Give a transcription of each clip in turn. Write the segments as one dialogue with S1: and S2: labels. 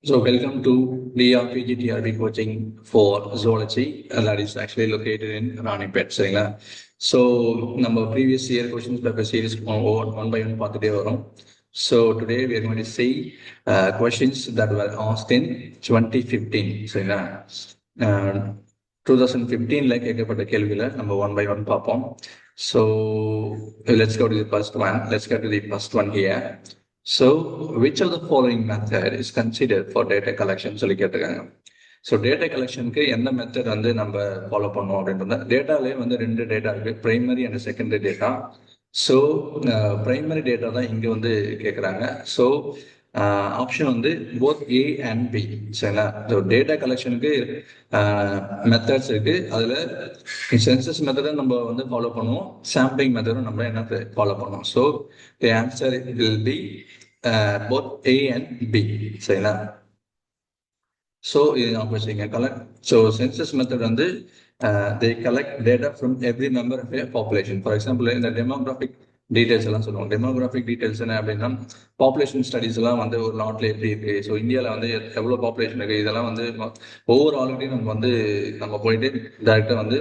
S1: So welcome to DRPGTRB coaching for zoology. That is actually located in Ranipet. சரிங்களா? So நம்ம previous year questions paper series one by one பார்த்துட்டே வரோம். So today we are going to see questions that were asked in 2015. சரிங்களா? 2015 கேட்கப்பட்ட கேள்வியில நம்ம one by one பார்ப்போம். So let's go to the first one. Let's go to the first one here. So, which of the following method is considered for data collection? சொல்லி கேட்டிருக்காங்க. So data கலெக்ஷனுக்கு எந்த method வந்து நம்ம follow பண்ணோம் அப்படின்றத டேட்டாலே வந்து ரெண்டு டேட்டா இருக்கு, primary and secondary data. So primary data தான் இங்கே வந்து கேட்குறாங்க. ஸோ ஆப்ஷன் வந்து போத் ஏ அண்ட் பி. சரிங்களா? ஸோ டேட்டா கலெக்ஷனுக்கு மெத்தட்ஸ் இருக்கு. அதில் சென்சஸ் மெத்தடை நம்ம வந்து ஃபாலோ பண்ணுவோம், சாம்பிளிங் மெத்தடும் நம்ம என்ன ஃபாலோ பண்ணுவோம். So the answer will be both A and B. சரிங்களா? ஸோ இது நான் வச்சுங்க கலெக்ட். ஸோ சென்சஸ் மெத்தட் வந்து they collect data from every member of a population. For example இந்த டெமோகிராஃபிக் டீடைல்ஸ் எல்லாம் சொல்லுவோம். டெமோகிராஃபிக் டீடைல்ஸ் என்ன அப்படின்னா பாப்புலேஷன் ஸ்டடிஸ் எல்லாம் வந்து ஒரு நாட்டில் எப்படி இருக்கு, ஸோ இந்தியாவில் வந்து எவ்வளோ பாப்புலேஷன் இருக்கு, இதெல்லாம் வந்து ஒவ்வொரு ஆளுகிட்டையும் நம்ம போயிட்டு டேரெக்டாக வந்து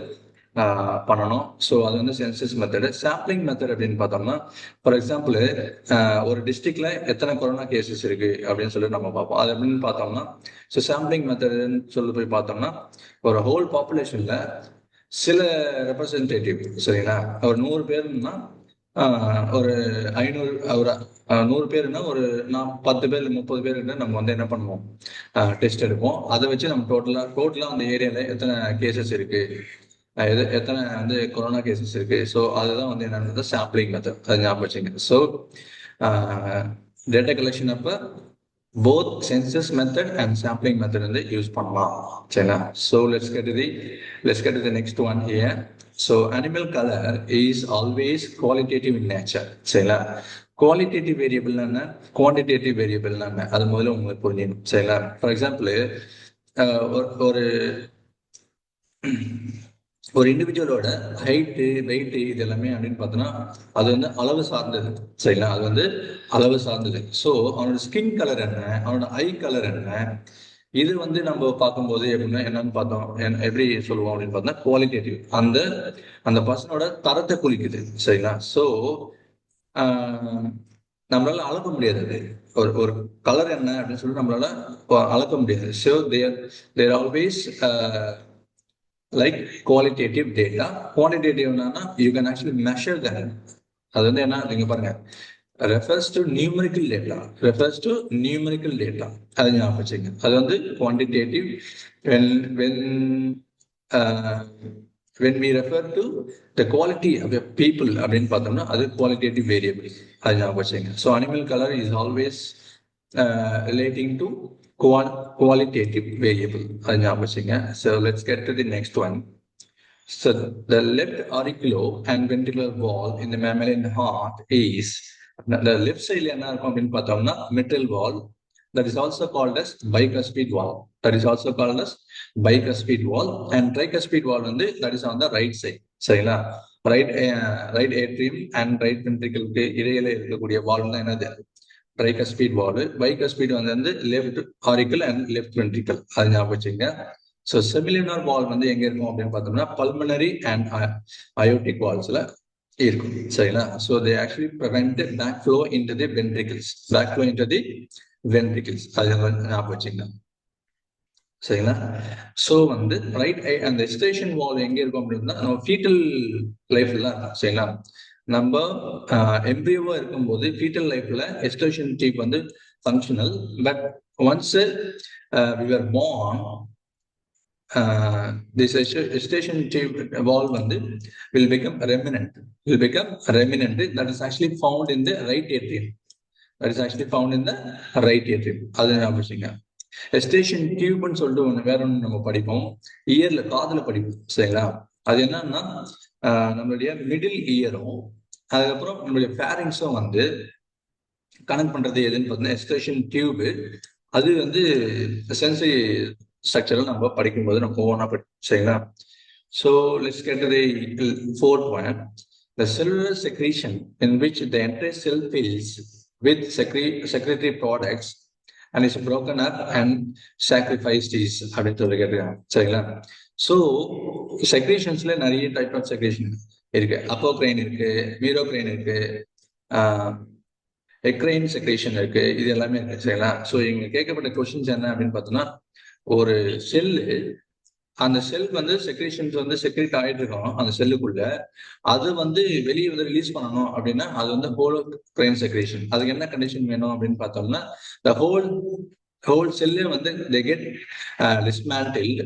S1: பண்ணணும். ஸோ அது வந்து சென்சஸ் மெத்தடு. சாம்பிளிங் மெத்தட் அப்படின்னு பார்த்தோம்னா, ஃபார் எக்ஸாம்பிள் ஒரு டிஸ்ட்ரிக்ட்ல எத்தனை கொரோனா கேசஸ் இருக்கு அப்படின்னு சொல்லி நம்ம பார்ப்போம். அது அப்படின்னு பார்த்தோம்னா, ஸோ சாம்பிளிங் மெத்தடுன்னு சொல்லி போய் பார்த்தோம்னா, ஒரு ஹோல் பாப்புலேஷன்ல சில ரெப்ரசன்டேட்டிவ், சரிங்களா, ஒரு 100 பேருன்னா ஒரு 500, ஒரு 100 பேருன்னா ஒரு 10 பேர் 30 பேருன்னா நம்ம வந்து என்ன பண்ணுவோம், டெஸ்ட் எடுப்போம். அதை வச்சு நம்ம டோட்டலா அந்த ஏரியால எத்தனை கேசஸ் இருக்கு, எத்தனை வந்து கொரோனா கேசஸ் இருக்கு, ஸோ அதுதான் வந்து என்னன்றது சாம்பிளிங் மெத்தட். அது ஞாபகம் வச்சுங்க. ஸோ டேட்டா கலெக்ஷன் அப்போ both census method and sampling method வந்து யூஸ் பண்ணலாம். சரிங்களா? So let's get to the next one here. So animal colour is always qualitative in nature. சரிங்களா? குவாலிட்டேட்டிவ் வேரியபிள்னா என்ன, குவான்டிடேட்டிவ் வேரியபிள்னா என்ன, அது முதல்ல உங்களுக்கு புரிஞ்சிடும். சரிங்களா? ஃபார் எக்ஸாம்பிள் ஒரு இண்டிவிஜுவலோட ஹைட்டு, வெயிட்டு, இது எல்லாமே அப்படின்னு பார்த்தோன்னா அது வந்து அளவு சார்ந்தது. சரிங்களா? அது வந்து அளவு சார்ந்தது. ஸோ அவனோட ஸ்கின் கலர் என்ன, அவனோட ஐ கலர் என்ன, இது வந்து நம்ம பார்க்கும்போது எப்படின்னா என்னன்னு பார்த்தோம், எப்படி சொல்லுவோம் அப்படின்னு பார்த்தோம்னா குவாலிட்டேட்டிவ். அந்த பர்சனோட தரத்தை குறிக்குது. சரிங்களா? ஸோ நம்மளால அளக்க முடியாது. அது ஒரு கலர் என்ன அப்படின்னு சொல்லி நம்மளால அளக்க முடியாது. So there always like qualitative data. Quantitative you can actually measure that. அது வந்து என்ன நீங்க பாருங்க, refers to numerical data. அது ஞாபகம் வச்சுங்க. அது வந்து quantitative. when we refer to the quality of a people அப்படின்னு பார்த்தோம்னா அது qualitative variable. அது ஞாபகம் வச்சுங்க. So animal color is always relating to qualitative variable. So let's get to the next one. So the left auricular and ventricular wall in the mammalian heart is the left side mitral wall, that is also called as bicuspid wall. And tricuspid wall that is on the right side. சரிங்களா? right atrium and right ventricle இடையில இருக்கக்கூடிய வால் தான் என்னது, tricuspid wall. bicuspid வந்து left auricle and left ventricle. அது ஞாபகம் வச்சுங்க. So செமிலினர் வால் வந்து எங்க இருக்கும் அப்படின்னு பார்த்தோம்னா பல்மனரி அண்ட் அயோட்டிக் வால்ஸ்ல இருக்கும். சரிங்களா? So they actually prevent back flow into the ventricles. அது ஞாபகம் வச்சுங்க. சரிங்களா? ஸோ வந்து ரைட் அந்த எஸ்டேஷன் வால் எங்க இருக்கும் அப்படின்னா நம்ம ஃபீட்டல் லைஃப்ல தான் இருக்கும். சரிங்களா? நம்ம எம்பிரியோவா இருக்கும்போது ஃபீட்டல் லைஃப்ல எஸ்டேஷன் டியூப் வந்து functional. But once we were born, this gestation tube wall will become remnant. That is actually found in the right atrium. அது ஞாபகம் வச்சுங்க. எஸ்டேஷன் டியூப்னு சொல்லிட்டு ஒன்று வேற ஒன்று நம்ம படிப்போம், இயர்ல காதுல படிப்போம். சரிங்களா? அது என்னன்னா நம்மளுடைய மிடில் இயரும் அதுக்கப்புறம் நம்மளுடைய ஃபேரிங்ஸும் வந்து கனெக்ட் பண்றது எதுன்னு பார்த்தீங்கன்னா எஸ்டேஷன் டியூப். அது வந்து சென்சரி ஸ்ட்ரக்சரல் நம்ம படிக்கும்போது நம்ம ஒவ்வொன்றா சரிங்களா? So let's get to the fourth one. The cellular secretion in which the entire cell fills with secretory products and is broken up and sacrificed is அப்படின்னு சொல்லி கேட்டிருக்காங்க. சரிங்களா? ஸோ செக்ரேஷன்ஸ்ல நிறைய டைப் ஆஃப் செக்ரேஷன் இருக்கு. அப்போக்ரைன் இருக்கு, மீரோக்ரைன் இருக்கு, eccrine secretion இருக்கு, இது எல்லாமே இருக்கு. சரிங்களா? ஸோ இங்க கேட்கப்பட்ட கொஸ்டின்ஸ் என்ன அப்படின்னு பார்த்தோம்னா, ஒரு செல்லு, அந்த செல் வந்து செக்ரேஷன்ஸ் வந்து செக்ரேட் ஆயிட்டு இருக்கோம் அந்த செல்லுக்குள்ள, அது வந்து வெளியே வந்து ரிலீஸ் பண்ணணும் அப்படின்னா அது வந்து ஹோலோக்ரைன் செக்ரேஷன். அதுக்கு என்ன கண்டிஷன் வேணும் அப்படின்னு பார்த்தோம்னா, த ஹோல் செல்லே வந்து they get dismantled,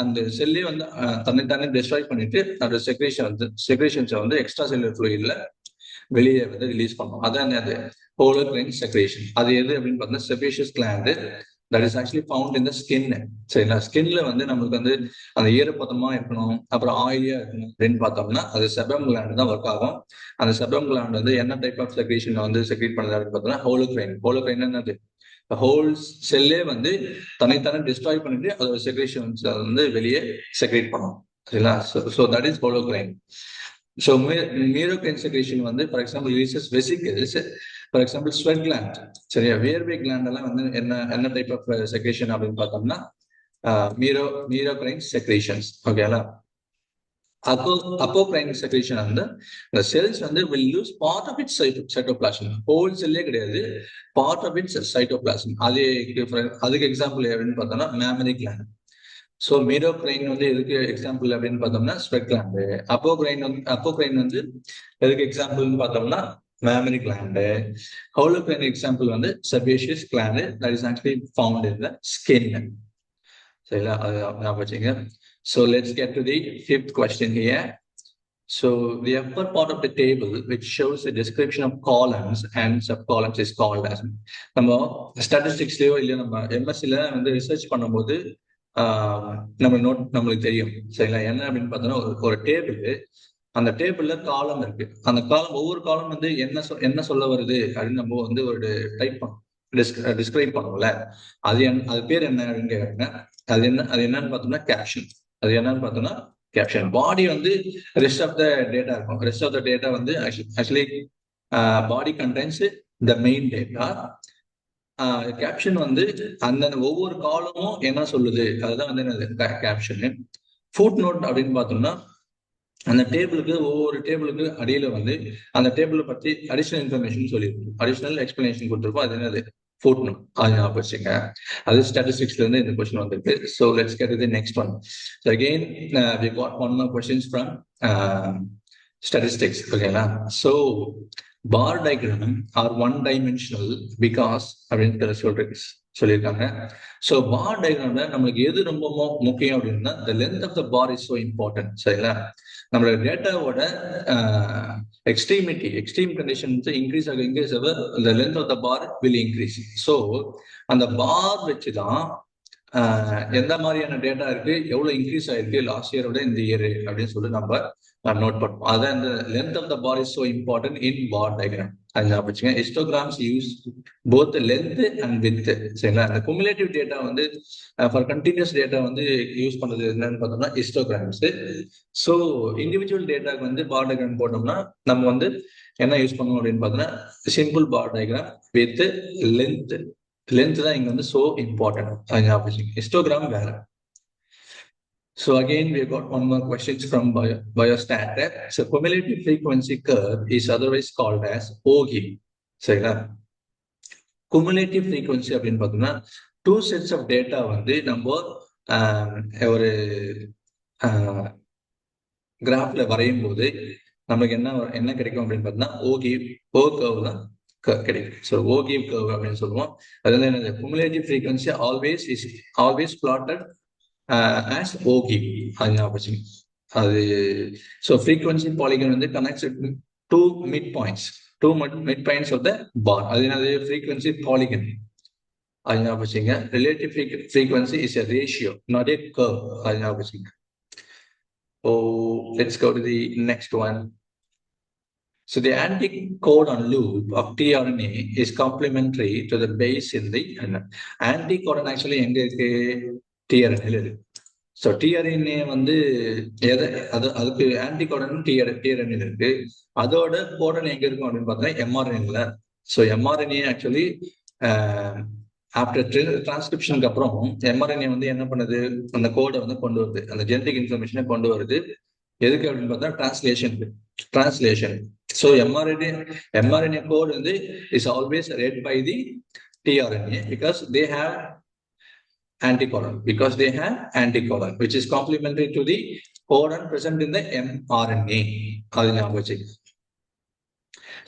S1: அந்த செல்லே வந்து தன்னைத்தானே டிஸ்ட்ராய் பண்ணிட்டு அந்த செக்ரேஷன்ஸை வந்து எக்ஸ்ட்ரா செல்லுலர் ஃப்ளூயிட்ல வெளியே வந்து ரிலீஸ் பண்ணும். அதான் அது ஹோலோக்ரைன் செக்ரேஷன். அது எது அப்படின்னு பார்த்தோம்னா sebaceous gland, that is actually found in the skin. சரிங்களா? ஸ்கின்ல வந்து நம்மளுக்கு வந்து அந்த ஈரப்பதமா இருக்கணும், அப்புறம் ஆயிலியா இருக்கணும் அப்படின்னு பார்த்தோம்னா அது செபம் கிளாண்ட் தான் ஒர்க் ஆகும். அந்த செபம் கிளாண்ட் வந்து என்ன டைப் ஆஃப் செக்ரேஷன் வந்து செக்ரேட் பண்ணுது அப்படின்னு பார்த்தோம்னா ஹோலோக்ரைன் என்னது, ஹோல் செல்லே வந்து தன்னைத்தானே டிஸ்ட்ராய் பண்ணிட்டு அதோட செக்ரேஷன்ஸ் வந்து வெளியே செக்ரேட் பண்ணும். சரிங்களா? So that is holocrine. So merocrine secretion வந்து for example releases vesicles, for example sweat gland. சரியா? வியர்வே கிளாண்ட் எல்லாம் வந்து என்ன டைப் ஆஃப் செக்ரேஷன் அப்படின்னு பார்த்தோம்னா மீரோக்ரைன் செக்ரேஷன்ஸ். ஓகேங்களா? அப்போக்ரைன் செக்ரேஷன் வந்து the cells வந்து will lose part of its cytoplasm. Whole செல்லே கிடையாது, part of its cytoplasm. அதுக்கு எக்ஸாம்பிள் அப்படின்னு பார்த்தோம்னா மேமரி கிளாண்ட். ஸோ மீரோக்ரைன் வந்து எதுக்கு எக்ஸாம்பிள் அப்படின்னு பார்த்தோம்னா ஸ்வெட் கிளாண்டு. அப்போக்ரைன் வந்து எதுக்கு எக்ஸாம்பிள்னு பார்த்தோம்னா மேமரி கிளாண்டு. ஹோலோக்ரைன் எக்ஸாம்பிள் வந்து sebaceous gland, that is actually found in the skin. சரிங்களா? அது ஞாபகம் வச்சுங்க. So let's get to the fifth question here. So the upper part of the table which shows the description of columns and subcolumns is called as, நம்ம ஸ்டாட்டிஸ்டிக்ஸ்லயோ இல்லையோ நம்ம எம்எஸ்சில வந்து research பண்ணும்போது நம்மளுக்கு தெரியும். சரிங்களா? என்ன அப்படின்னு பார்த்தோம்னா ஒரு டேபிள், அந்த டேபிள்ல காலம் இருக்கு. அந்த காலம், ஒவ்வொரு காலம் வந்து என்ன சொல்ல வருது அப்படின்னு நம்ம வந்து ஒரு டைப் பண்ணும், டிஸ்கிரைப் பண்ணுவோம்ல, அது பேர் என்ன அப்படின்னு கேட்குறாங்க. அது என்னன்னு பார்த்தோம்னா கேப்ஷன். அது என்னன்னு பார்த்தோம்னா கேப்ஷன். பாடி வந்து ரெஸ்ட் ஆஃப் த டேட்டா இருக்கும். ரெஸ்ட் ஆஃப் த டேட்டா வந்து actually body condense the main data. Caption வந்து அந்த ஒவ்வொரு காலமும் என்ன சொல்லுது அதுதான் வந்து என்னது கேப்ஷன். ஃபுட் நோட் அப்படின்னு பார்த்தோம்னா அந்த டேபிளுக்கு, ஒவ்வொரு டேபிளுக்கு அடியில வந்து அந்த டேபிளை பத்தி அடிஷனல் இன்ஃபர்மேஷன் சொல்லியிருக்கும், அடிஷனல் எக்ஸ்பிளனேஷன் கொடுத்துருப்போம். அது என்னது ஃபுட் நோட். அது ஞாபகம் வச்சுங்க. அது ஸ்டாட்டிஸ்டிக்ஸ்ல இருந்து இந்த கொஸ்டின் வந்திருக்கு. So let's get the next one. So again we got one more questions from statistics. ஓகேங்களா? So bar diagram are one dimensional because அப்படின்னு சொல்லியிருக்காங்க. ஸோ பார் டயக்ராம்ல நம்மளுக்கு எது ரொம்ப முக்கியம் அப்படின்னா the length of the bar is so important. சரிங்களா? நம்மளோட டேட்டாவோட எக்ஸ்ட்ரீம் கண்டிஷன்ஸ் இன்க்ரீஸ் ஆக the length of the bar will increase. So அந்த பார் வச்சுதான் எந்த மாதிரியான டேட்டா இருக்கு, எவ்வளவு இன்க்ரீஸ் ஆயிருக்கு லாஸ்ட் இயரோட இந்த இயர் அப்படின்னு சொல்லி நம்ம நோட் பண்ணுவோம். அதான் இந்த length of the bar is so important in bar diagram. அது ஞாபகம் வச்சுங்க. Histograms use both length and width. சரிங்களா? அந்த குமுலேட்டிவ் டேட்டா வந்து ஃபார் கண்டினியூஸ் டேட்டா வந்து யூஸ் பண்றது என்னன்னு பார்த்தோம்னா ஹிஸ்டோகிராம்ஸ். ஸோ இண்டிவிஜுவல் டேட்டாக்கு வந்து பார் டயக்ராம் போட்டோம்னா நம்ம வந்து என்ன யூஸ் பண்ணுவோம் அப்படின்னு பார்த்தோம்னா simple bar diagram with length தான் இங்க வந்து சோ இம்பார்ட்டன்ட். அது ஞாபகம் வச்சுங்க. ஹிஸ்டோகிராம் வேற. So again, we got one more questions from biostat. So cumulative frequency curve is otherwise called as OGI. சரிங்களா? cumulative frequency அப்படின்னு பார்த்தோம்னா டூ செட்ஸ் ஆஃப் டேட்டா வந்து நம்ம ஒரு கிராஃப்ல வரையும் போது நமக்கு என்ன கிடைக்கும் அப்படின்னு பார்த்தோம்னா ஓ கர்வ் தான் கிடைக்கும். ஸோ ஓகிவ் கர்வ் அப்படின்னு சொல்லுவோம். அதாவது என்னது, cumulative frequency always plotted as OGIV. அது ஞாபகம். அது ஸோ ஃப்ரீக்வன்சி பாலிகன் வந்து connects to mid points of the bar. அது என்னது ஃப்ரீக்வன்சி பாலிகன். அது ஞாபகம். Relative frequency is a ratio, not a curve. அது ஞாபகம். So let's go to the next one. So the anticodon loop of tRNA is complementary to the base in the anticodon. Actually எங்க இருக்கு? tRNA இருக்கு. So tRNA வந்து அதுக்கு ஆன்டிகோடன் tRNA இருக்கு. அதோட கோடன் எங்க இருக்கும் அப்படின்னு பார்த்தா mRNA. So mRNA actually after டிரான்ஸ்கிரிப்ஷனுக்கு அப்புறம் எம்ஆர்என்ஏ வந்து என்ன பண்ணுது, அந்த கோடை வந்து கொண்டு வருது, அந்த ஜெனடிக் இன்ஃபர்மேஷனை கொண்டு வருது. எதுக்கு அப்படின்னு பார்த்தா டிரான்ஸ்லேஷன். ஸோ எம்ஆர்என்ஏ கோட் வந்து is always read by the tRNA because they have anticodon, which is complementary to the codon present in the mRNA. அது ஞாபகம் வச்சுக்கோங்க.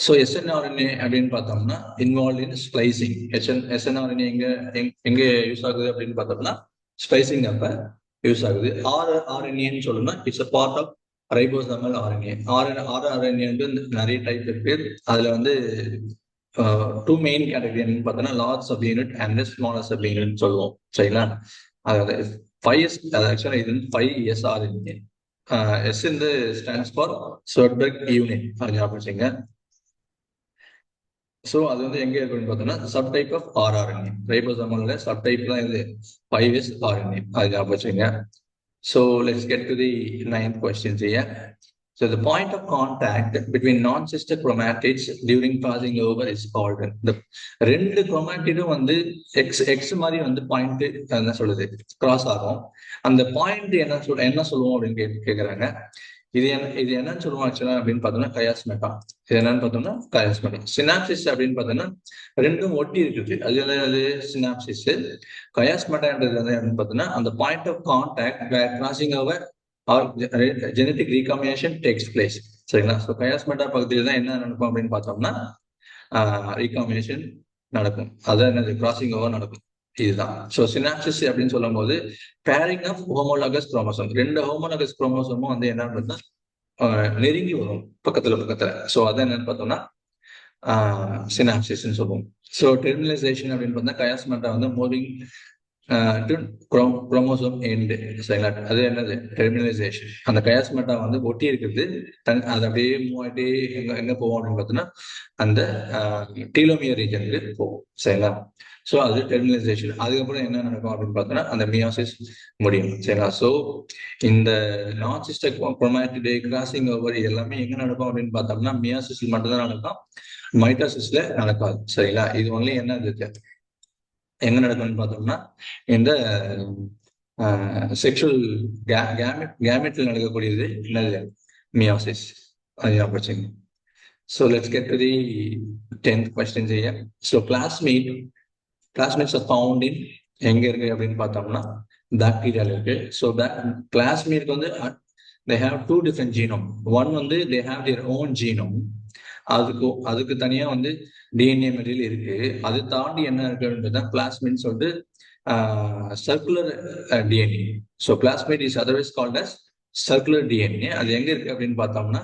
S1: ஸோ எஸ்என்ஆர்என்ஏ அப்படின்னு பார்த்தோம்னா இன்வால்வ் இன் ஸ்ப்ளைசிங். எஸ்என்ஆர்என்ஏ எங்க யூஸ் ஆகுது அப்படின்னு பார்த்தோம்னா ஸ்ப்ளைசிங் அப்ப யூஸ் ஆகுது. ஆர்என்ஏன்னு சொல்லணும்னா it's a part of ribosomal RNA. RNA வந்து நிறைய டைப் இருக்கு. அதுல வந்து டூ மெயின் கேட்டகரி என்னன்னு பார்த்தோம்னா large sub unit and smaller sub unit சொல்லுவோம். சரிங்களா? அதாவது 5S, ஆக்சுவலா இது வந்து 5SRNA. எஸ் வந்து ஸ்டாண்ட்ஸ் ஃபார் ஸ்வெட்பர்க் யூனிட், அது ஞாபகம் வச்சுங்க. ஸோ அது வந்து எங்க இருக்குன்னு பார்த்தோம்னா சப் டைப் ஆஃப் ஆர்ஆர்என்ஏ. ரைபோசோமல்ல சப் டைப் தான் இது 5SRNA, அது ஞாபகம் வச்சுங்க. So let's get to the 9th question here. So the point of contact between non-sister chromatids during passing over is called the ரெண்டு குரோமாட்டிடும் வந்து எக்ஸ் மாதிரி வந்து பாயிண்ட் என்ன சொல்லுது கிராஸ் ஆகும். அந்த பாயிண்ட் என்ன சொல்லுவோம் அப்படின்னு கேக்குறாங்க. இது என்னன்னு சொல்லுவோம் ஆக்சுவலா அப்படின்னு பார்த்தோம்னா கயாஸ்மெட்டா. இது என்னன்னு பார்த்தோம்னா கயாஸ்மெட்டா. சினாப்சிஸ் அப்படின்னு பார்த்தோம்னா ரெண்டும் ஒட்டி இருக்குது, அது சினாப்சிஸ். கயாஸ்மெட்டான்றது வந்து என்னன்னு பார்த்தோம்னா அந்த point of contact where crossing over or genetic recombination takes place. சரிங்களா? ஸோ கயாஸ்மெட்டா பகுதியில் தான் என்ன நடக்கும் அப்படின்னு பார்த்தோம்னா ரீகாம்பினேஷன் நடக்கும், அதான் என்னது கிராசிங் ஓவர் நடக்கும். இதுதான். ஸோ சினாப்சிஸ் அப்படின்னு சொல்லும் போது பேரிங் ஆஃப் ஹோமோலாகஸ் குரோமோசோம், ரெண்டு ஹோமோலாகஸ் குரோமோசோமும் வந்து என்ன பண்ணா நெருங்கி வரும் பக்கத்துல. ஸோ அதான் என்னன்னு பார்த்தோம்னா சினாப்சிஸ்ன்னு சொல்லுவோம். ஸோ டெர்மினலைசேஷன் அப்படின்னு பார்த்தா கயாஸ்மெட்டா வந்து மூவிங் குரோமோசோம் எண்ட். சரிங்களா? அது என்னது டெர்மினலைசேஷன். அந்த கயாஸ்மெட்டா வந்து ஒட்டி இருக்குது, அது அப்படியே மூவ் ஆகிட்டே எங்க போவோம் அப்படின்னு பார்த்தோம்னா அந்த டீலோமியர் ரீஜனுக்கு போகும். சரிங்களா? ஸோ அது டெர்மினலைசேஷன். அதுக்கப்புறம் என்ன நடக்கும் அப்படின்னு பார்த்தோம்னா அந்த மியாசிஸ் முடியும். சரிங்களா? ஸோ இந்த நான் சிஸ்டர் குரோமாட்டிட் கிராசிங் ஓவர் எல்லாமே எங்க நடக்கும் அப்படின்னு பார்த்தோம்னா மியாசிஸ்ல மட்டும்தான் நடக்கும், மைட்டோசிஸ்ல நடக்காது. சரிங்களா? இது ஒன்லி என்ன இருக்கு எங்க நடக்கும்னு பார்த்தோம்னா இந்த செக்ஷுவல் கேமெட்ல நடக்கக்கூடியது என்னது மியாசிஸ், அது ஞாபகம். So let's get to the 10th question here. So plasmids are found in எங்க இருக்கு அப்படின்னு பார்த்தோம்னா பாக்டீரியால இருக்கு. ஸோ பிளாஸ்மிட்க்கு வந்து they have two different genome. One வந்து they have their own genome, அதுக்கு தனியா வந்து டிஎன்ஏ மெட்டீரியல் இருக்கு. அது தாண்டி என்ன இருக்குன்றத பிளாஸ்மிட் சொல்லிட்டு circular DNA. So plasmid is otherwise called as circular DNA. அது எங்க இருக்கு அப்படின்னு பார்த்தோம்னா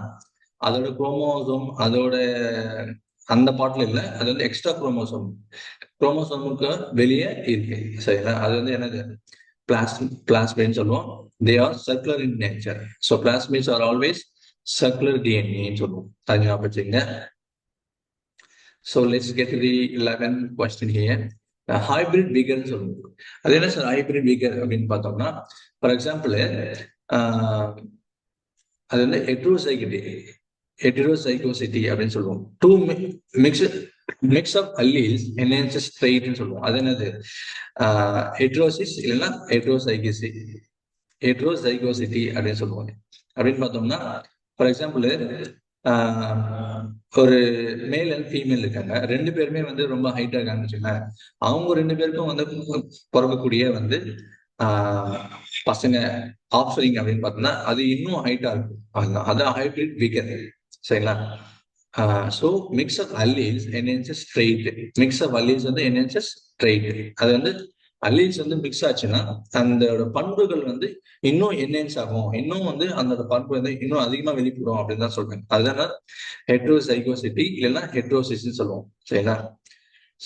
S1: அதோட குரோமோசோம் அதோட அந்த பாட்டில் இல்லை, அது வந்து எக்ஸ்ட்ரா குரோமோசோமுக்கு வெளியே இருக்கு. சரிங்களா? அது வந்து என்னது பிளாஸ்மிட்னு சொல்லுவோம். They are circular in nature. So plasmids are always circular DNA சொல்லுவோம், அது ஞாபகம் வச்சுங்க. So let's get to the 11th question here. Hybrid vigour சொல்லுவோம். அது என்ன சார் ஹைபிரிட் விகர் அப்படின்னு பார்த்தோம்னா ஃபார் எக்ஸாம்பிள் அது வந்து ஹெட்ரோசைகோசிட்டி அப்படின்னு சொல்லுவோம். To mix of alleles enhances ட்ரெய்ட்னு சொல்லுவோம். அது என்னது ஹெட்ரோசிஸ் இல்லைன்னா ஹெட்ரோசைகோசிட்டி அப்படின்னு சொல்லுவாங்க. அப்படின்னு பார்த்தோம்னா ஃபார் எக்ஸாம்பிள் ஒரு மேல் அண்ட் ஃபீமேல் இருக்காங்க, ரெண்டு பேருமே வந்து ரொம்ப ஹைட்டா இருக்காங்கன்னு வச்சுக்கோங்க. அவங்க ரெண்டு பேருக்கும் வந்து பிறக்கக்கூடிய வந்து பசங்க ஆப்ஸ்பிரிங் அப்படின்னு பார்த்தோம்னா அது இன்னும் ஹைட்டா இருக்கும். அதான் ஹைபிரிட் விகர். சரிங்களா? So mix of alleles enhances trait. Mix of alleles வந்து என்ஹான்சஸ் ட்ரெய்ட். அது வந்து அல்லீல்ஸ் வந்து மிக்ஸ் ஆச்சுன்னா அந்த பண்புகள் வந்து இன்னும் என்ஹான்ஸ் ஆகும், இன்னும் வந்து அந்த பண்பு வந்து இன்னும் அதிகமா வெளிப்படும் அப்படின்னு தான் சொல்றாங்க. அதுதான் ஹெட்ரோசைகோசிட்டி இல்லைன்னா ஹெட்ரோசிஸ்ன்னு சொல்லுவோம். சரிங்களா?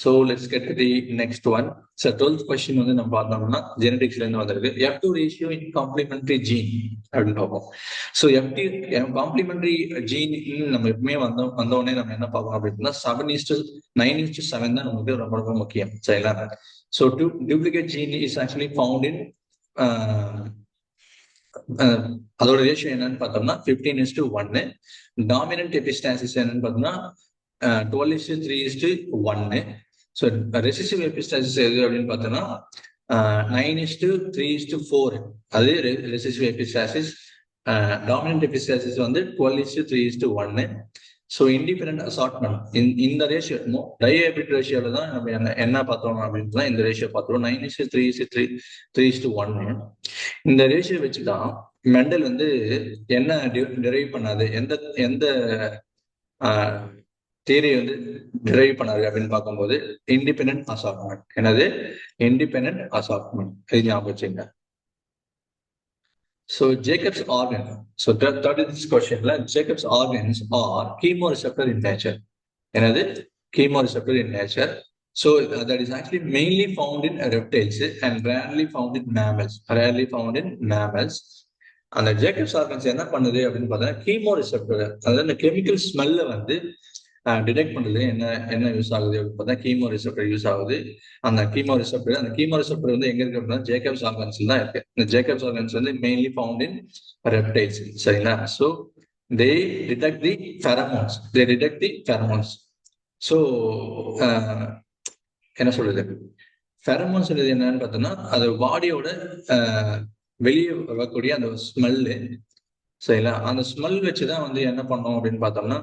S1: So let's get to the next one. So 12th question வந்து நம்ம பார்த்தோம்னா ஜெனடிக்ஸ்ல இருந்து வந்திருக்கு. F2 ratio in complementary gene அப்படின்னு பார்ப்போம். ஸோ காம்ப்ளிமெண்டரி ஜீன் நம்ம எப்பவுமே வந்தோடனே நம்ம என்ன பார்க்கணும் அப்படின்னா 7:9:7 தான் நமக்கு ரொம்ப ரொம்ப முக்கியம். சரிங்களா? So duplicate gene is actually found in அதோட ரேஷியோ என்னன்னு பார்த்தோம்னா 15:1. டாமினன்ட் எபிஸ்டாசிஸ் என்னன்னு பார்த்தோம்னா 12:3:1. ஸோ ரெசிசிவ் எபிஸ்டாசிஸ் எது அப்படின்னு பார்த்தோம்னா 9:3:4 அது ரெசிசிவ் எபிஸ்டாசிஸ். டாமினன்ட் எபிஸ்டாசிஸ் வந்து 12:3:1. ஸோ இண்டிபெண்டன்ட் அசார்ட்மெண்ட் இந்த ரேஷியோ டைஹைபிரிட் ரேஷியோல தான் நம்ம என்ன பார்த்தோம் அப்படின்னு இந்த ரேஷியோ பார்த்தோம் 9:3:3:1. இந்த ரேஷியோ வச்சுதான் மெண்டல் வந்து என்ன டெரைவ் பண்ணாது, எந்த எந்த தியரி வந்து டிரைவ் பண்ணாரு அப்படின்னு பார்க்கும்போது இண்டிபெண்டன்ட் அசார்ட்மெண்ட். என்னது? Independent assortment. இது ஞாபகம் வச்சுங்க. So Jacob's organ. So third is this question. Jacob's organs are chemoreceptor in nature. Another chemoreceptor in nature. So that is actually mainly found in reptiles and rarely found in mammals. Rarely found in mammals. அந்த Jacobs organs என்ன பண்ணுது அப்படின்னு பார்த்தா கீமோரிசெப்டர், அதாவது இந்த chemical ஸ்மெல்ல வந்து detect பண்றது என்ன யூஸ் ஆகுது அப்படின்னு பார்த்தா கீமோரிசெப்டர் யூஸ் ஆகுது. அந்த கீமோரிசெப்டர் வந்து எங்க இருக்கு அப்படின்னா ஜேக்கப்ஸ் ஆர்கன்ஸ்ல தான் இருக்கு. இந்த ஜேக்கப்ஸ் ஆர்கன்ஸ் வந்து மெயின்லி ஃபவுண்ட் இன் ரெப்டைல்ஸ். சரிங்களா? ஸோ தே டிடெக்ட் தி ஃபெரமோன்ஸ். ஸோ என்ன சொல்றது, ஃபெரமோன்ஸ் என்னன்னு பார்த்தோம்னா அது பாடியோட வெளியே வரக்கூடிய அந்த ஸ்மெல்லு. சரிங்களா? அந்த ஸ்மெல் வச்சுதான் வந்து என்ன பண்ணோம் அப்படின்னு பார்த்தோம்னா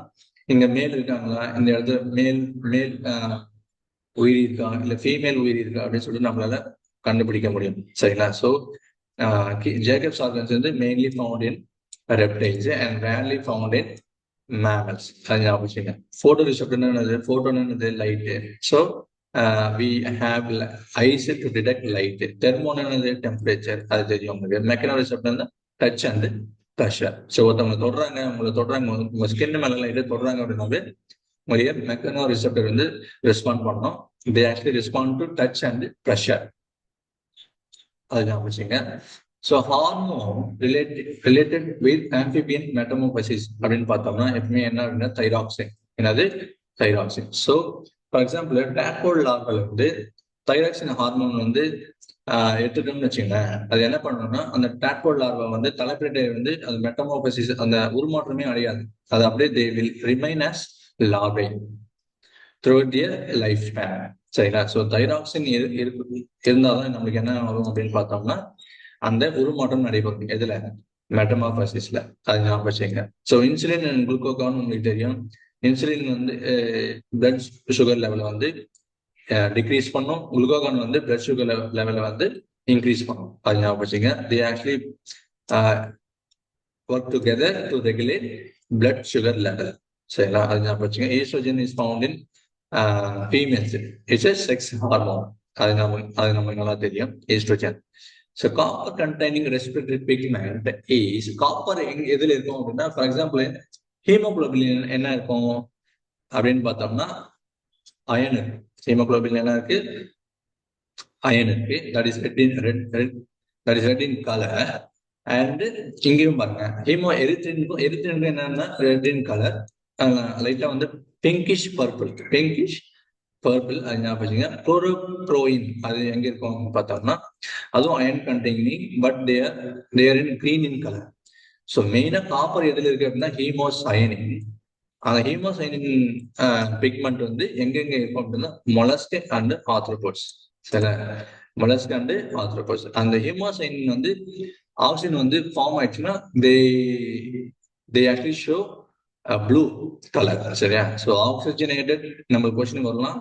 S1: இங்க மேல் இருக்காங்களா, இந்த இடத்துல மேல் உயிரி இருக்கா இல்ல ஃபீமேல் உயிரி இருக்கா அப்படின்னு சொல்லிட்டு நம்மளால கண்டுபிடிக்க முடியும். சரிங்களா? ஸோ ஜேக்கப்ஸ் ஆர்கன்ஸ் வந்து mainly found in reptiles and rarely found in mammals. அது ஞாபகம் வச்சுங்க. போட்டோ ரிசெப்டர் போட்டோன்னு light. So we have eyes to detect light. Thermon temperature, அது தெரியும் உங்களுக்கு. மெக்கனோரிசெப்டர் டச் அண்ட் ப்ரெஷர். ஸோ ஒருத்தவங்க தொடுறாங்க, உங்க ஸ்கின் மேல லைட்டா தொடுறாங்க அப்படின்னாவே உங்களுடைய மெக்கனோரிசெப்டர் வந்து ரெஸ்பாண்ட் பண்ணணும். they actually respond to touch and pressure. அது ஞாபகம் வச்சுங்க. So hormone related with amphibian metamorphosis அப்படின்னு பார்த்தோம்னா எப்பவுமே என்ன அப்படின்னா தைராக்சின். என்னது? Thyroxine. So for example tadpole larval வந்து தைராக்சின் ஹார்மோன் வந்து எடுத்துட்டோம்னு வச்சுங்களேன், அது என்ன பண்ணணும்னா அந்த டேட்போல் லார்வா வந்து தலைப்பிரட்டை வந்து அது மெட்டமோபசிஸ் அந்த உருமாற்றமே அடையாது. அது அப்படியே they will remain as larvae throughout their lifespan. சரிங்களா? ஸோ தைராக்சின் இருந்தாதான் நம்மளுக்கு என்ன ஆகும் அப்படின்னு பார்த்தோம்னா அந்த உருமாற்றம் நடைபெறும். எதுல? மெட்டமார்பசிஸ்ல. அது ஞாபகம் வச்சுங்க. ஸோ இன்சுலின் அண்ட் குளுக்கோகான் உங்களுக்கு தெரியும். இன்சுலின் வந்து பிளட் சுகர் லெவலை வந்து டிக்ரீஸ் பண்ணும், குளுக்கோகான் வந்து பிளட் சுகர் லெவலை வந்து இன்க்ரீஸ் பண்ணும். அது ஞாபகம் வச்சுங்க. They actually work together to regulate blood sugar level. சரிங்களா? அது ஞாபகம் வச்சுங்க. Oestrogen is found in females. It's a sex hormone. அது நமக்கு நல்லா தெரியும். Oestrogen. So copper containing respiratory pigment is copper எதுல இருக்கும் அப்படின்னா ஃபார் எக்ஸாம்பிள் ஹீமோகுளோபின் என்ன இருக்கும் அப்படின்னு பார்த்தோம்னா அயன் இருக்கு. ஹீமோகுளோபின் என்ன இருக்கு? அயன் இருக்கு. That is red in colour. And இங்கேயும் பாருங்க எரித்ரினுக்கும் என்னன்னா ரெட் இன் கலர், லைட்டா வந்து பிங்கிஷ் பர்பிள். அது ஞாபகம் வச்சுங்க. குளோரோப்ரோயின் அது எங்க இருக்கும் பார்த்தோம்னா அதுவும் iron containing, but they're in green in colour. So மெயினா காப்பர் எதுல இருக்கு அப்படின்னா ஹீமோசயனின். அந்த ஹீமோசயனின் பிக்மெண்ட் வந்து எங்கெங்க இருக்கும் அப்படின்னா மொலஸ்க் அண்ட் ஆர்த்ரோபோட்ஸ். சில மொலஸ்க் அண்ட் ஆர்த்ரோபோட்ஸ். அந்த ஹீமோசயனின் வந்து ஆக்சிஜன் வந்து ஃபார்ம் ஆயிடுச்சுன்னா they actually show blue colour. சரியா? ஸோ ஆக்சிஜனேட்டட் நம்ம கொஸ்டின் வரலாம்.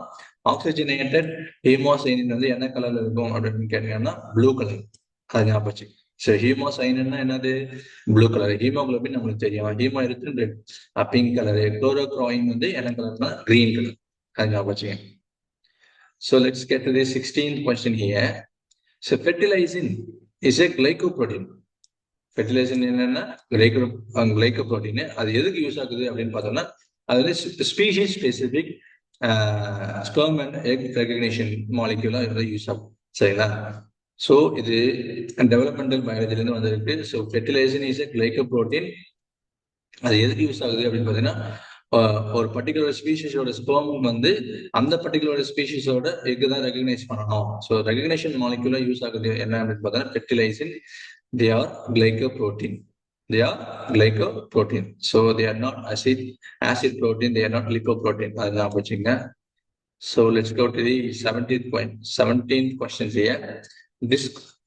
S1: ஆக்சிஜனேட்டட் ஹீமோசைனின் வந்து என்ன கலர்ல இருக்கும் அப்படின்னு கேட்டீங்கன்னா ப்ளூ கலர். அது ஞாபகம். ஸோ ஹீமோசைனின்னா என்னது? Blue colour. ஹீமோகுளோபின் நம்மளுக்கு தெரியும். ஹீமோ இருக்கு ரெட் பிங்க் கலரு. குளோரோக்ரோயின் வந்து என்ன கலர்னா கிரீன் கலர். அது ஞாபகம். So let's get to the 16th question here. So fertilizin is a glycoprotein. Fertilizin என்னன்னா கிளைகோப்ரோட்டீன். அது எதுக்கு யூஸ் ஆகுது அப்படின்னு பார்த்தோம்னா அது வந்து species specific sperm and egg recognition மாலிக்யூலா யூஸ் ஆகும். சரிங்களா? ஸோ இது டெவலப்மெண்டல் பயாலஜிலேருந்து வந்திருக்கு. So fertilizin is a glycoprotein. அது எதுக்கு யூஸ் ஆகுது அப்படின்னு பார்த்தீங்கன்னா ஒரு பர்டிகுலர் ஸ்பீஷிஸோட ஸ்பெர்ம் வந்து அந்த பர்டிகுலர் ஸ்பீஷிஸோட எக் தான் ரெகக்னைஸ் பண்ணணும். ஸோ ரெகக்னேஷன் மாலிக்யூலா யூஸ் ஆகுது என்ன அப்படின்னு பார்த்தோம்னா ஃபெர்டிலைசன். They are glycoprotein. So they are not acid protein. They are not lipoprotein. அது ஞாபகம் வச்சுங்க. So let's go to the 17th question here.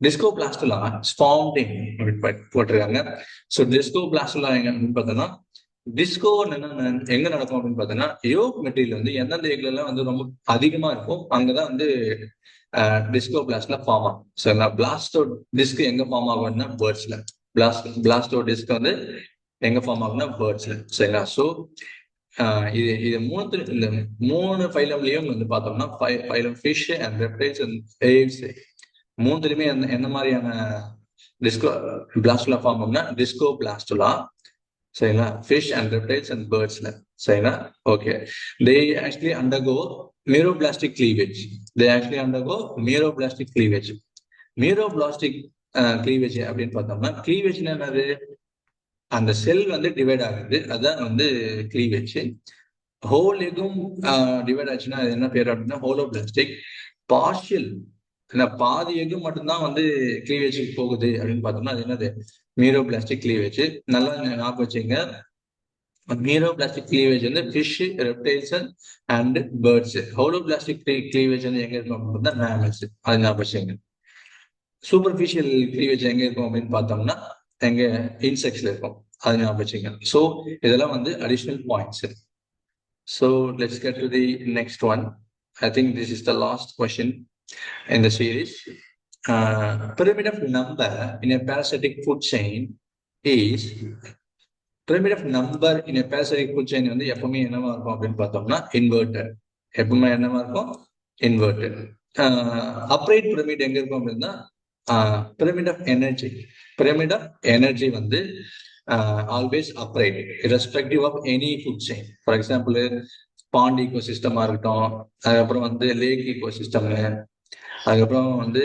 S1: Discoblastula formed in போட்டிருக்காங்க. ஸோ டிஸ்கோபிளாஸ்டுலா எங்கன்னு பார்த்தோம்னா டிஸ்கோ எங்க நடக்கும் அப்படின்னு பார்த்தோம்னா யோக் மெட்டீரியல் வந்து எந்தெந்த எக்ல எல்லாம் வந்து ரொம்ப அதிகமா இருக்கும் அங்கதான் வந்து டிஸ்கோபிளாஸ்ட்ல ஃபார்ம் ஆகும். சரிங்களா? பிளாஸ்டோ டிஸ்க் எங்க ஃபார்ம் ஆகும்னா பேர்ட்ஸ்ல. பிளாஸ்டோ டிஸ்க் வந்து எங்க ஃபார்ம் ஆகும்னா பேர்ட்ஸ்ல. சரிங்களா? ஸோ இது இந்த மூணு ஃபைலம்லயும் வந்து பார்த்தோம்னா phylum fish and reptiles and aves மூணுலயுமே என்ன மாதிரியான பிளாஸ்டுலா ஃபார்ம் ஆகும்னா டிஸ்கோ பிளாஸ்டுலா. சரிங்களா? ஃபிஷ் அண்ட் ரெப்டைல்ஸ் அண்ட் பேர்ட்ஸ்ல. சரிங்களா? Okay. They actually undergo meroblastic cleavage. Meroblastic cleavage அப்படின்னு பார்த்தோம்னா கிளீவேஜ்னா என்னது? அந்த செல் வந்து டிவைட் ஆகுது, அதான் வந்து கிளீவேஜ். ஹோல் எகும் டிவைட் ஆச்சுன்னா அது என்ன பேர் அப்படின்னா ஹோலோபிளாஸ்டிக். பார்ஷியல் பாதி எகும் மட்டும்தான் வந்து கிளீவேஜுக்கு போகுது அப்படின்னு பார்த்தோம்னா அது என்னது? Meroblastic cleavage. நல்லா ஞாபகம் வச்சுங்க. மீரோபிளாஸ்டிக் கிளீவேஜ் வந்து fish, reptiles and birds. Holoblastic cleavage வந்து எங்க இருக்கும் அப்படின்னு பார்த்தா மேமல்ஸ். அது ஞாபகம் வச்சுங்க. சூப்பர்ஃபிஷியல் கிளீவேஜ் எங்க இருக்கும் அப்படின்னு பார்த்தோம்னா எங்க இன்செக்ட்ஸ்ல இருக்கும். அது ஞாபகம் வச்சுங்க. ஸோ இதெல்லாம் வந்து additional points. So let's get to the next one. I think this is the last question in the series. Pyramid of number in a parasitic food chain is pyramid of number in a parasitic food chain வந்து எப்பவுமே என்னவா இருக்கும் அப்படின்னு பார்த்தோம்னா inverted. எப்பவுமே என்னவா இருக்கும்? Inverted. Upright pyramid எங்க இருக்கும் அப்படின்னா pyramid of energy வந்து always upright irrespective of any food chain. For example, pond ஈகோசிஸ்டமா இருக்கட்டும், அதுக்கப்புறம் வந்து லேக் ஈகோசிஸ்டம், அதுக்கப்புறம் வந்து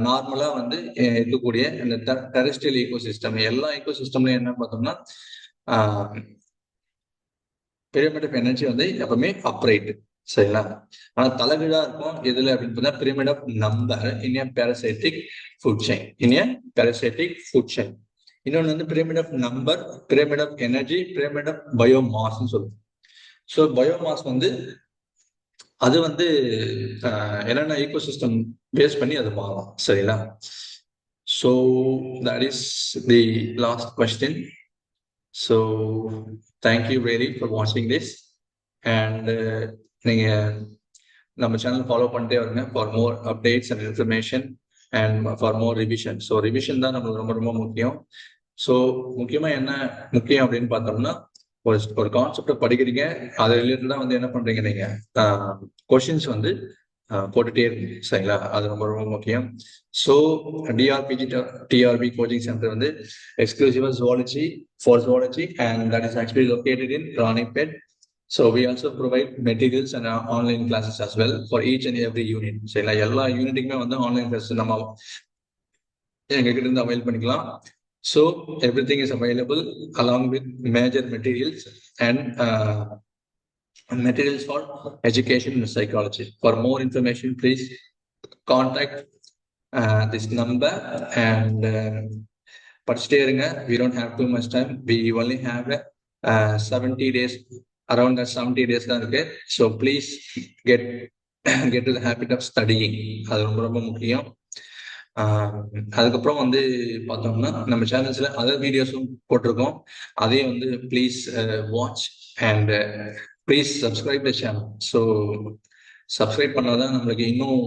S1: நார்மலா வந்து இருக்கக்கூடிய இந்த டெரெஸ்ட்ரியல் ஈகோசிஸ்டம், எல்லா ஈகோசிஸ்டம்லயும் என்ன பார்த்தோம்னா pyramid of energy வந்து எப்பவுமே அப்ரைட். சரிங்களா? ஆனா தலைகீழா இருக்கும் எதுல அப்படின்னு பார்த்தா pyramid of number in a parasitic food chain. இன்னொன்னு வந்து pyramid of number, pyramid of energy, pyramid of biomass சொல்லுவோம். ஸோ பயோமாஸ் வந்து அது வந்து என்னென்ன ஈகோசிஸ்டம் பேஸ் பண்ணி அது மாறும். சரிங்களா? So that is the last question. So thank you very far வாட்சிங் திஸ். அண்ட் நீங்க நம்ம சேனல் ஃபாலோ பண்ணிட்டே வருங்க for more updates and information and for more revision. So revision தான் நம்மளுக்கு ரொம்ப ரொம்ப முக்கியம். ஸோ முக்கியமா என்ன முக்கியம் அப்படின்னு பார்த்தோம்னா ஒரு கான்செப்டை படிக்கிறீங்க, அது ரிலேட்டடா வந்து என்ன பண்றீங்க நீங்க கொஸ்டின்ஸ் வந்து போட்டுட்டே இருக்கீங்க. சரிங்களா? அது ரொம்ப ரொம்ப முக்கியம். ஸோ டிஆர்பி கோச்சிங் சென்டர் வந்து எக்ஸ்க்ளூசிவா zoology and that is actually located in Ranipet. So we also provide materials and online classes as well for each and every unit. சரிங்களா? எல்லா யூனிட்டுக்குமே வந்து ஆன்லைன் கிளாஸ் நம்ம எங்ககிட்ட இருந்து அவைல் பண்ணிக்கலாம். So everything is available along with major materials and materials for education and psychology. For more information, please contact this number and படிச்சுட்டே இருங்க. We don't have too much time. We only have 70 days. Around that 70 days தான் இருக்கு. So please get to the habit of studying. அது ரொம்ப ரொம்ப முக்கியம். அதுக்கப்புறம் வந்து பார்த்தோம்னா நம்ம சேனல்ஸ்ல அதர் வீடியோஸும் போட்டிருக்கோம். அதையும் வந்து please watch and please subscribe the channel. So subscribe பண்ணாதான் நம்மளுக்கு இன்னும்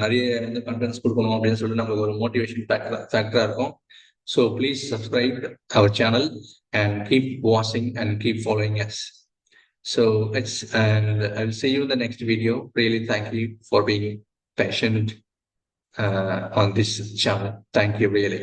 S1: நிறைய வந்து கண்டென்ட்ஸ் கொடுக்கணும் அப்படின்னு சொல்லிட்டு நம்மளுக்கு ஒரு மோட்டிவேஷன் ஃபேக்டரா இருக்கும். So please subscribe our channel and keep வாட்சிங் and keep following us. So and I'll see you in the next video. Really thank you for being patient on this channel. Thank you really.